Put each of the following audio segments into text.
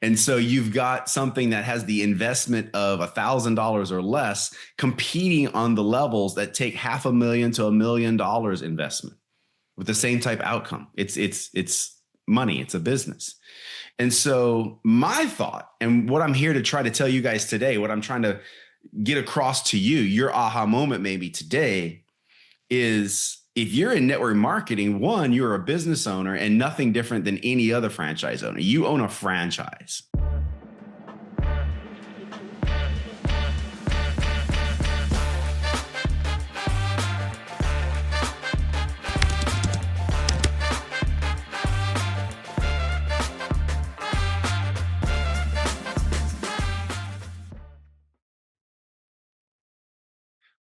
And so you've got something that has the investment of $1,000 or less competing on the levels that take $500,000 to $1 million investment with the same type outcome. It's money. It's a business. And so my thought, and what I'm here to try to tell you guys today, what I'm trying to get across to you, your aha moment maybe today, is if you're in network marketing, one, you're a business owner and nothing different than any other franchise owner. You own a franchise.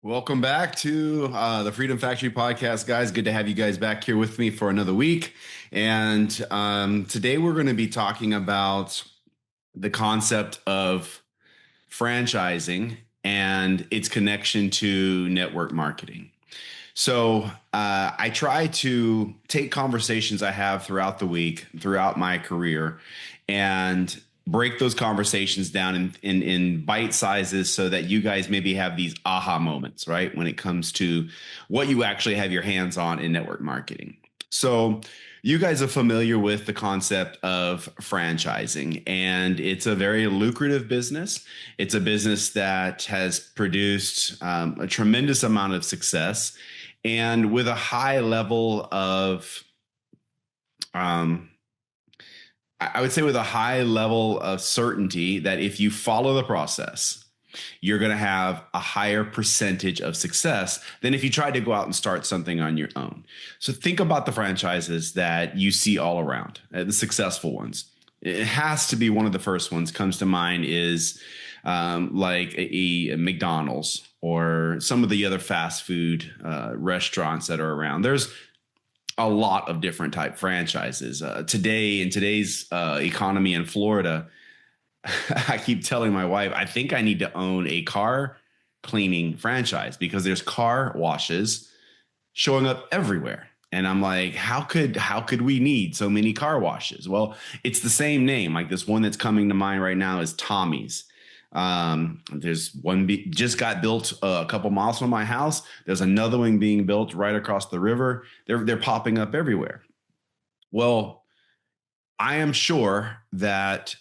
Welcome back to the Freedom Factory podcast, guys. Good to have you guys back here with me for another week. And today we're going to be talking about the concept of franchising and its connection to network marketing. So I try to take conversations I have throughout the week, throughout my career, and break those conversations down in bite sizes so that you guys maybe have these aha moments, right? When it comes to what you actually have your hands on in network marketing. So you guys are familiar with the concept of franchising, and it's a very lucrative business. It's a business that has produced a tremendous amount of success and with a high level of I would say with a high level of certainty that if you follow the process, you're going to have a higher percentage of success than if you tried to go out and start something on your own. So think about the franchises that you see all around, the successful ones. It has to be one of the first ones comes to mind is like a McDonald's or some of the other fast food restaurants that are around. There's a lot of different type franchises. Today, in today's economy in Florida, I keep telling my wife, I think I need to own a car cleaning franchise because there's car washes showing up everywhere. And I'm like, how could we need so many car washes? Well, it's the same name. Like this one that's coming to mind right now is Tommy's. There's one just got built a couple miles from my house. There's another one being built right across the river. They're popping up everywhere. Well, I am sure that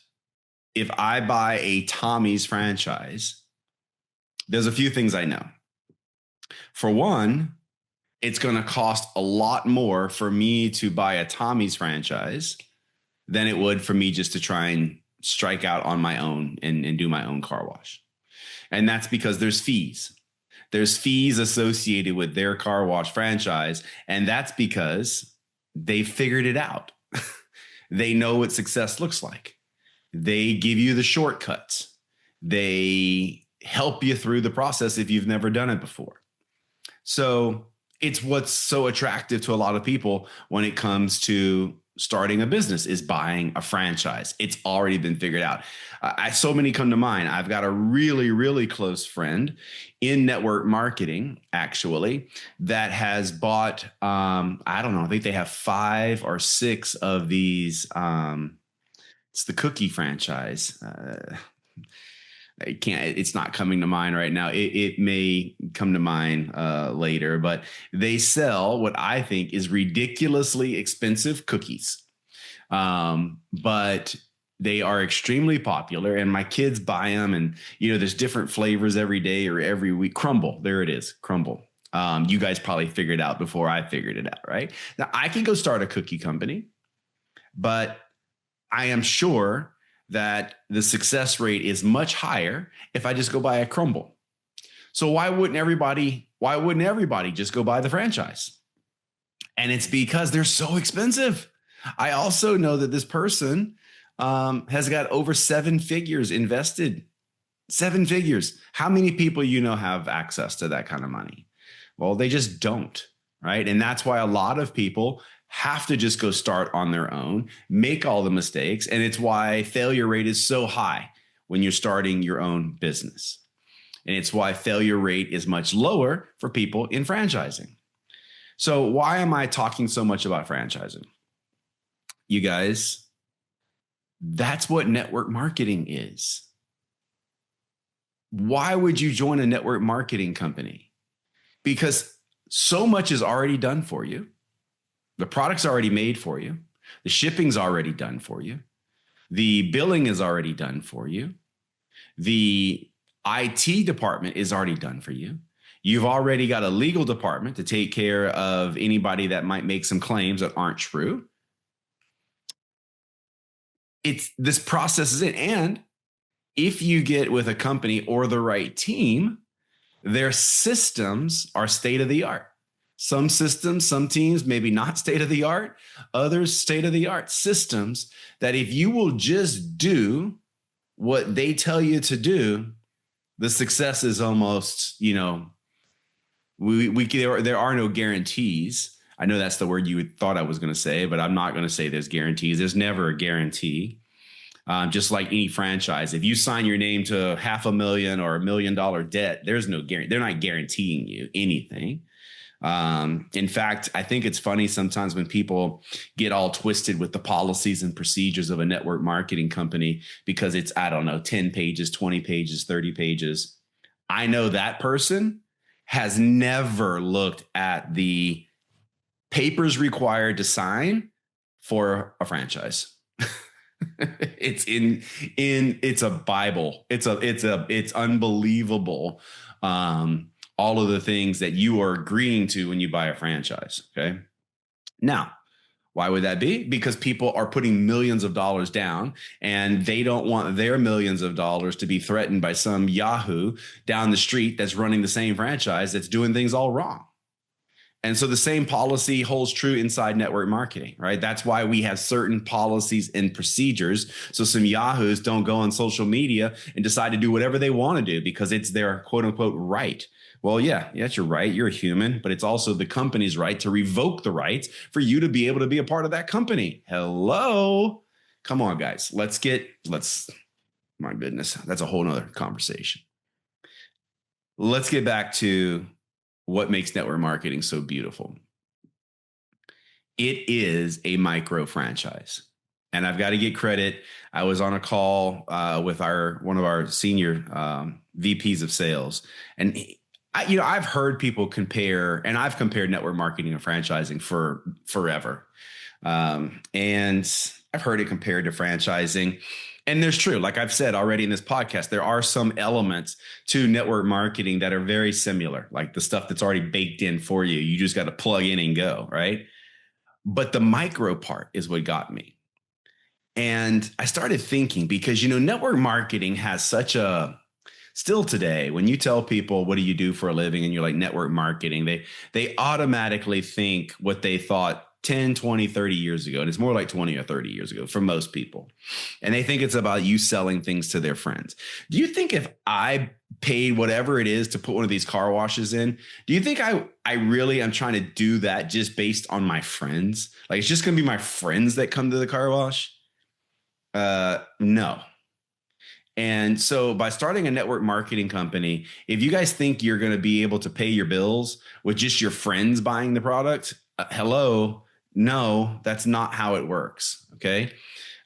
if I buy a Tommy's franchise, there's a few things I know. For one, it's going to cost a lot more for me to buy a Tommy's franchise than it would for me just to try and strike out on my own and do my own car wash. And that's because there's fees. There's fees associated with their car wash franchise. And that's because they figured it out. They know what success looks like. They give you the shortcuts. They help you through the process if you've never done it before. So it's what's so attractive to a lot of people when it comes to starting a business is buying a franchise. It's already been figured out. So many come to mind. I've got a really, really close friend in network marketing, actually, that has bought, I don't know, I think they have 5 or 6 of these. It's the cookie franchise. It's not coming to mind right now. It may come to mind later, but they sell what I think is ridiculously expensive cookies. But they are extremely popular and my kids buy them and, there's different flavors every day or every week. Crumble. There it is. Crumble. You guys probably figured it out before I figured it out, right? Now I can go start a cookie company, but I am sure that the success rate is much higher if I just go buy a crumble. So why wouldn't everybody just go buy the franchise? And it's because they're so expensive. I also know that this person has got over 7 figures invested. 7 figures. How many people have access to that kind of money? Well, they just don't, right? And that's why a lot of people have to just go start on their own, make all the mistakes. And it's why failure rate is so high when you're starting your own business. And it's why failure rate is much lower for people in franchising. So why am I talking so much about franchising? You guys, That's what network marketing is. Why would you join a network marketing company? Because so much is already done for you. The product's already made for you. The shipping's already done for you. The billing is already done for you. The IT department is already done for you. You've already got a legal department to take care of anybody that might make some claims that aren't true. It's this process is it. And if you get with a company or the right team, their systems are state of the art. Some systems, some teams, maybe not state of the art, others state of the art systems that if you will just do what they tell you to do, the success is almost, there are no guarantees. I know that's the word you thought I was going to say, but I'm not going to say there's guarantees. There's never a guarantee. Just like any franchise, if you sign your name to $500,000 or $1 million debt, there's no guarantee. They're not guaranteeing you anything. In fact, I think it's funny sometimes when people get all twisted with the policies and procedures of a network marketing company because it's, 10 pages, 20 pages, 30 pages. I know that person has never looked at the papers required to sign for a franchise. It's a Bible. It's unbelievable. All of the things that you are agreeing to when you buy a franchise. Okay. Now, why would that be? Because people are putting millions of dollars down and they don't want their millions of dollars to be threatened by some Yahoo down the street that's running the same franchise that's doing things all wrong. And so the same policy holds true inside network marketing, right? That's why we have certain policies and procedures. So some Yahoos don't go on social media and decide to do whatever they want to do because it's their quote unquote right. Well, yes, you're right. You're a human, but it's also the company's right to revoke the rights for you to be able to be a part of that company. Hello. Come on, guys. My goodness, that's a whole nother conversation. Let's get back to what makes network marketing so beautiful. It is a micro franchise. And I've got to get credit. I was on a call with one of our senior VPs of sales. And I've heard people compare, and I've compared network marketing and franchising for forever. And I've heard it compared to franchising. And there's true, like I've said already in this podcast, there are some elements to network marketing that are very similar, like the stuff that's already baked in for you. You just got to plug in and go, right? But the micro part is what got me. And I started thinking because, network marketing has still today, when you tell people, what do you do for a living? And you're like network marketing, they automatically think what they thought 10, 20, 30 years ago. And it's more like 20 or 30 years ago for most people. And they think it's about you selling things to their friends. Do you think if I paid whatever it is to put one of these car washes in, do you think I really am trying to do that just based on my friends? Like it's just going to be my friends that come to the car wash? No. And so by starting a network marketing company, if you guys think you're going to be able to pay your bills with just your friends buying the product, hello, no, that's not how it works. Okay.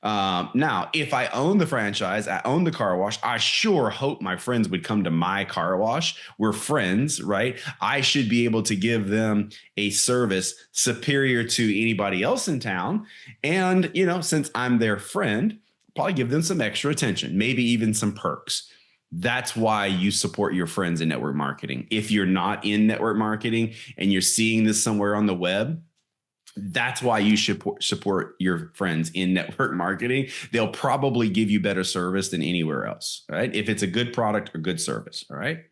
Now, if I own the franchise, I own the car wash, I sure hope my friends would come to my car wash. We're friends, right? I should be able to give them a service superior to anybody else in town. And, since I'm their friend, probably give them some extra attention, maybe even some perks. That's why you support your friends in network marketing. If you're not in network marketing and you're seeing this somewhere on the web, that's why you should support your friends in network marketing. They'll probably give you better service than anywhere else, right? If it's a good product or good service, all right?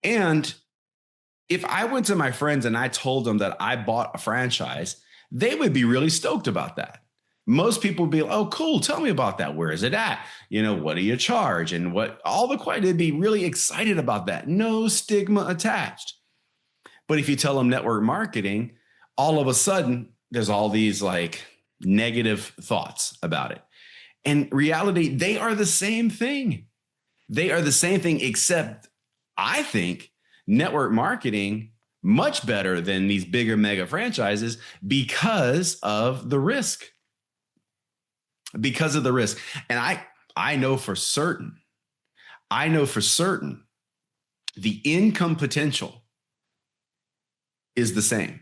And if I went to my friends and I told them that I bought a franchise, they would be really stoked about that. Most people would be like, oh, cool. Tell me about that. Where is it at? What do you charge? And they'd be really excited about that. No stigma attached. But if you tell them network marketing, all of a sudden there's all these like negative thoughts about it. In reality, they are the same thing. They are the same thing, except I think network marketing much better than these bigger mega franchises because of the risk. because of the risk. And I know for certain, the income potential is the same,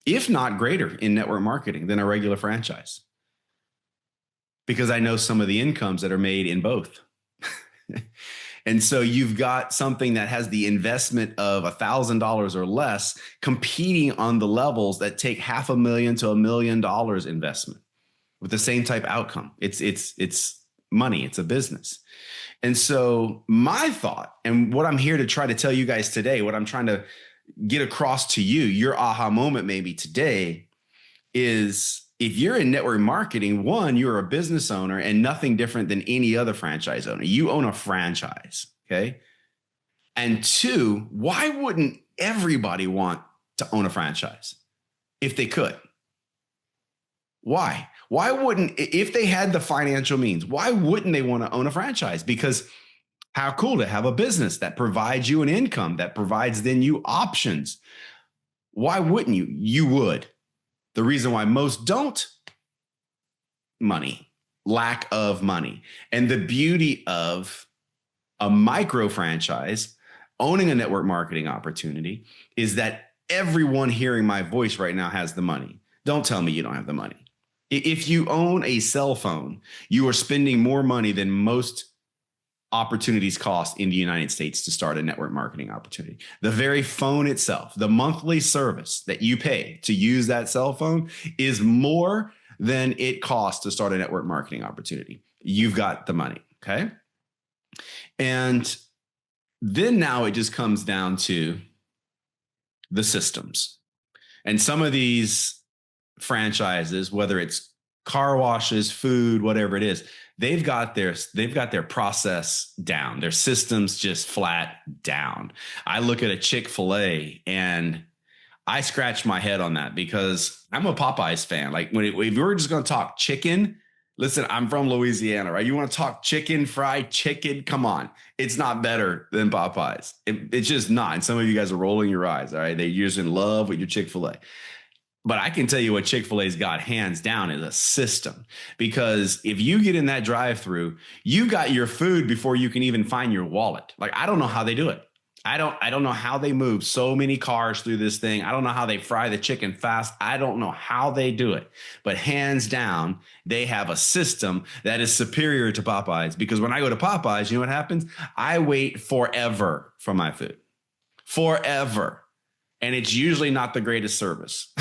if not greater, in network marketing than a regular franchise. Because I know some of the incomes that are made in both. And so you've got something that has the investment of $1,000 or less competing on the levels that take $500,000 to $1 million investment with the same type outcome. It's money. It's a business. And so my thought, and what I'm here to try to tell you guys today, what I'm trying to get across to you, your aha moment maybe today, is if you're in network marketing, one, you're a business owner and nothing different than any other franchise owner. You own a franchise, okay? And two, why wouldn't everybody want to own a franchise if they could? Why? Why wouldn't, if they had the financial means, why wouldn't they want to own a franchise? Because how cool to have a business that provides you an income, that provides then you options. Why wouldn't you? You would. The reason why most don't, money, lack of money. And the beauty of a micro franchise, owning a network marketing opportunity, is that everyone hearing my voice right now has the money. Don't tell me you don't have the money. If you own a cell phone, you are spending more money than most opportunities cost in the United States to start a network marketing opportunity. The very phone itself, the monthly service that you pay to use that cell phone is more than it costs to start a network marketing opportunity. You've got the money, okay? And then now it just comes down to the systems. And some of these franchises, whether it's car washes, food, whatever it is, they've got their process down, their systems just flat down. I look at a Chick-fil-A and I scratch my head on that because I'm a Popeyes fan. Like if we're just going to talk chicken, listen, I'm from Louisiana, right? You want to talk chicken, fried chicken? Come on. It's not better than Popeyes. It's just not. And some of you guys are rolling your eyes. All right. You're just in love with your Chick-fil-A. But I can tell you what Chick-fil-A's got hands down is a system, because if you get in that drive-through, you got your food before you can even find your wallet. Like, I don't know how they do it. I don't know how they move so many cars through this thing. I don't know how they fry the chicken fast. I don't know how they do it. But hands down, they have a system that is superior to Popeyes, because when I go to Popeyes, you know what happens? I wait forever for my food. Forever. And it's usually not the greatest service.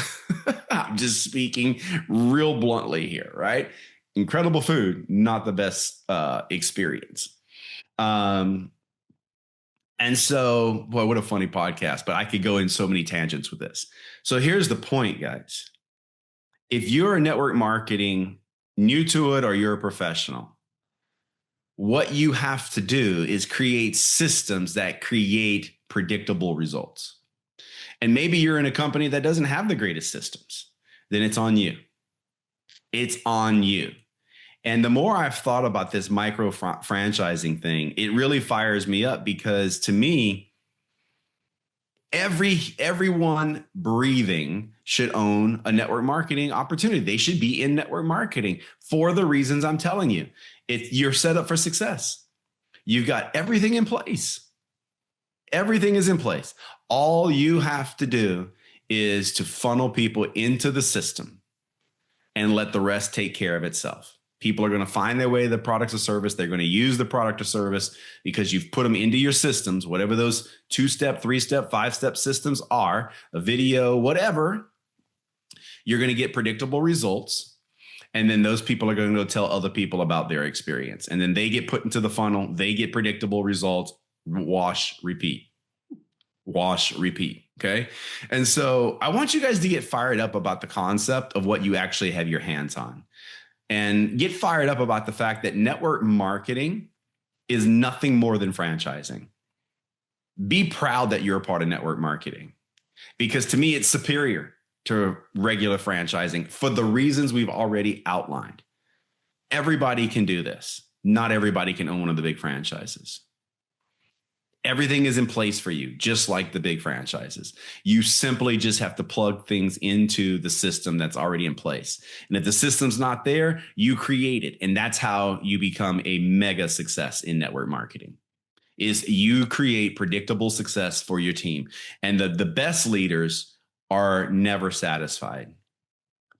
I'm just speaking real bluntly here, right? Incredible food, not the best experience. And so, boy, what a funny podcast, but I could go in so many tangents with this. So here's the point, guys. If you're a network marketing, new to it, or you're a professional, what you have to do is create systems that create predictable results. And maybe you're in a company that doesn't have the greatest systems. Then it's on you. It's on you. And the more I've thought about this micro franchising thing, it really fires me up, because to me, everyone breathing should own a network marketing opportunity. They should be in network marketing for the reasons I'm telling you. You're set up for success. You've got everything in place. Everything is in place. All you have to do is to funnel people into the system and let the rest take care of itself. People are going to find their way to the product or service. They're going to use the product or service because you've put them into your systems, whatever those 2-step, 3-step, 5-step systems are, a video, whatever. You're going to get predictable results. And then those people are going to go tell other people about their experience. And then they get put into the funnel. They get predictable results. Wash, repeat. Wash, repeat. Okay. And so I want you guys to get fired up about the concept of what you actually have your hands on, and get fired up about the fact that network marketing is nothing more than franchising. Be proud that you're a part of network marketing, because to me, it's superior to regular franchising for the reasons we've already outlined. Everybody can do this. Not everybody can own one of the big franchises. Everything is in place for you, just like the big franchises. You simply just have to plug things into the system that's already in place. And if the system's not there, you create it. And that's how you become a mega success in network marketing. Is you create predictable success for your team. And the best leaders are never satisfied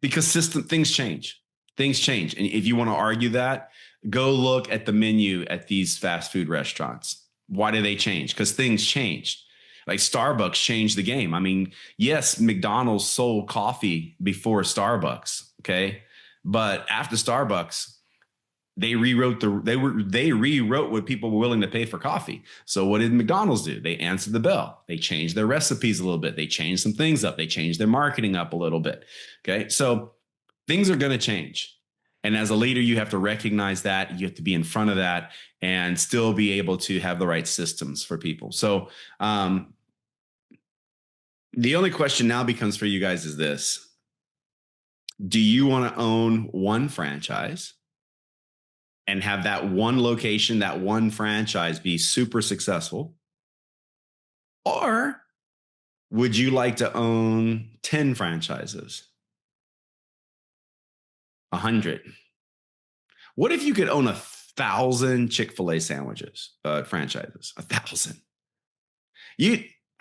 because things change. Things change. And if you want to argue that, go look at the menu at these fast food restaurants. Why do they change? Because things changed. Like Starbucks changed the game. I mean, yes, McDonald's sold coffee before Starbucks, okay? But after Starbucks, they rewrote what people were willing to pay for coffee. So what did McDonald's do? They answered the bell. They changed their recipes a little bit. They changed some things up. They changed their marketing up a little bit. Okay. So things are going to change. And as a leader, you have to recognize that. You have to be in front of that and still be able to have the right systems for people. So the only question now becomes for you guys is this. Do you want to own one franchise and have that one location, that one franchise be super successful? Or would you like to own 10 franchises? 100? What if you could own 1,000 Chick-fil-A sandwiches, franchises? 1,000.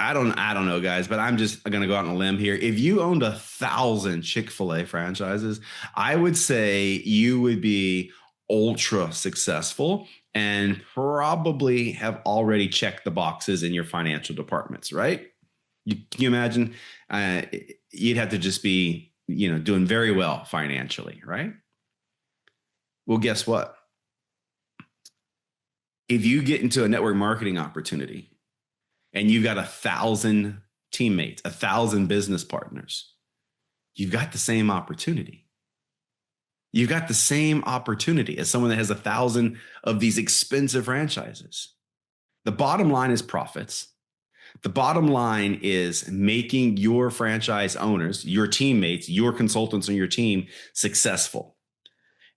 I don't know, guys, but I'm just going to go out on a limb here. If you owned 1,000 Chick-fil-A franchises, I would say you would be ultra successful and probably have already checked the boxes in your financial departments, right? Can you imagine? You'd have to just be, doing very well financially, right? Well, guess what? If you get into a network marketing opportunity and you've got 1,000 teammates, 1,000 business partners, you've got the same opportunity. You've got the same opportunity as someone that has 1,000 of these expensive franchises. The bottom line is profits. The bottom line is making your franchise owners, your teammates, your consultants on your team successful.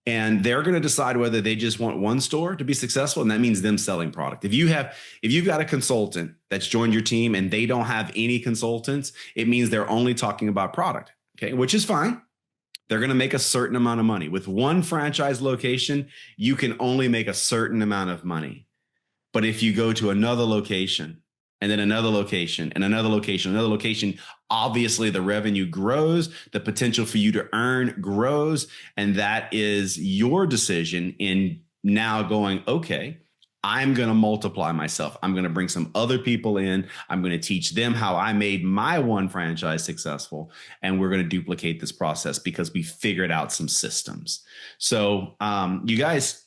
And they're going to decide whether they just want one store to be successful. And that means them selling product. If you've got a consultant that's joined your team and they don't have any consultants, it means they're only talking about product. Okay, which is fine. They're going to make a certain amount of money. With one franchise location, you can only make a certain amount of money. But if you go to another location and then another location and another location, obviously the revenue grows, the potential for you to earn grows. And that is your decision in now going, okay, I'm going to multiply myself. I'm going to bring some other people in. I'm going to teach them how I made my one franchise successful. And we're going to duplicate this process because we figured out some systems. So you guys,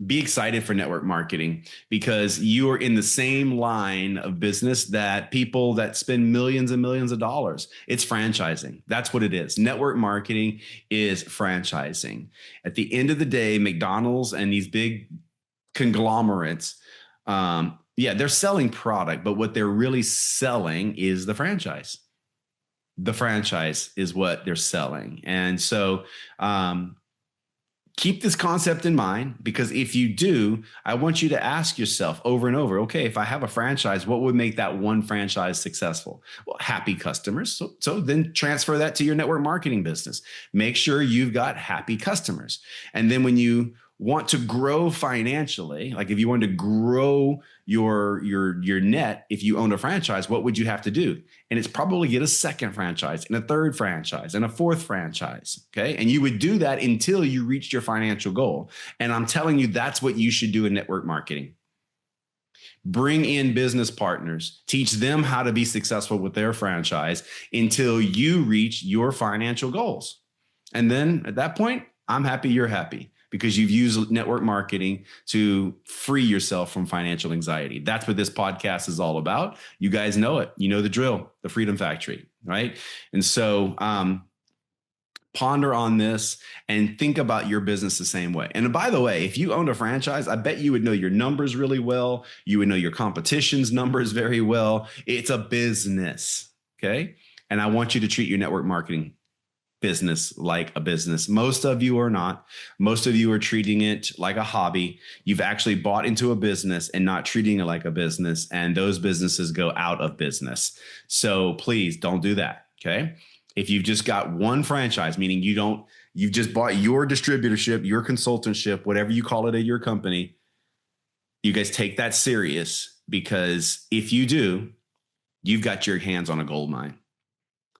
be excited for network marketing because you are in the same line of business that people that spend millions and millions of dollars. It's franchising. That's what it is. Network marketing is franchising. At the end of the day, McDonald's and these big conglomerates, they're selling product, but what they're really selling is the franchise. The franchise is what they're selling. And so, keep this concept in mind, because if you do, I want you to ask yourself over and over, okay, if I have a franchise, what would make that one franchise successful? Well, happy customers. So then transfer that to your network marketing business. Make sure you've got happy customers. And then when you want to grow financially, like if you want to grow your net, if you own a franchise, what would you have to do? And it's probably get a second franchise and a third franchise and a fourth franchise. Okay. And you would do that until you reached your financial goal. And I'm telling you, that's what you should do in network marketing. Bring in business partners, teach them how to be successful with their franchise until you reach your financial goals. And then at that point, I'm happy you're happy, because you've used network marketing to free yourself from financial anxiety. That's what this podcast is all about. You guys know it. You know the drill, the Freedom Factory, right? And so ponder on this and think about your business the same way. And by the way, if you owned a franchise, I bet you would know your numbers really well. You would know your competition's numbers very well. It's a business, okay? And I want you to treat your network marketing business like a business. Most of you are not. Most of you are treating it like a hobby. You've actually bought into a business and not treating it like a business, and those businesses go out of business. So please don't do that. Okay. If you've just got one franchise, meaning you've just bought your distributorship, your consultantship, whatever you call it at your company, you guys take that serious, because if you do, you've got your hands on a gold mine.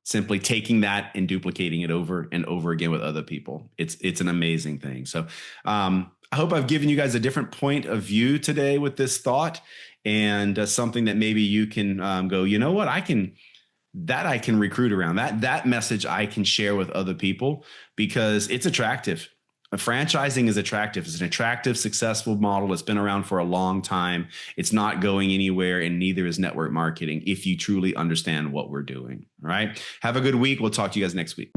Simply taking that and duplicating it over and over again with other people. It's an amazing thing. So I hope I've given you guys a different point of view today with this thought, and something that maybe you can go, you know what, I can recruit around. That message I can share with other people, because it's attractive. Franchising is attractive. It's an attractive, successful model. It's been around for a long time. It's not going anywhere, and neither is network marketing, if you truly understand what we're doing. All right. Have a good week. We'll talk to you guys next week.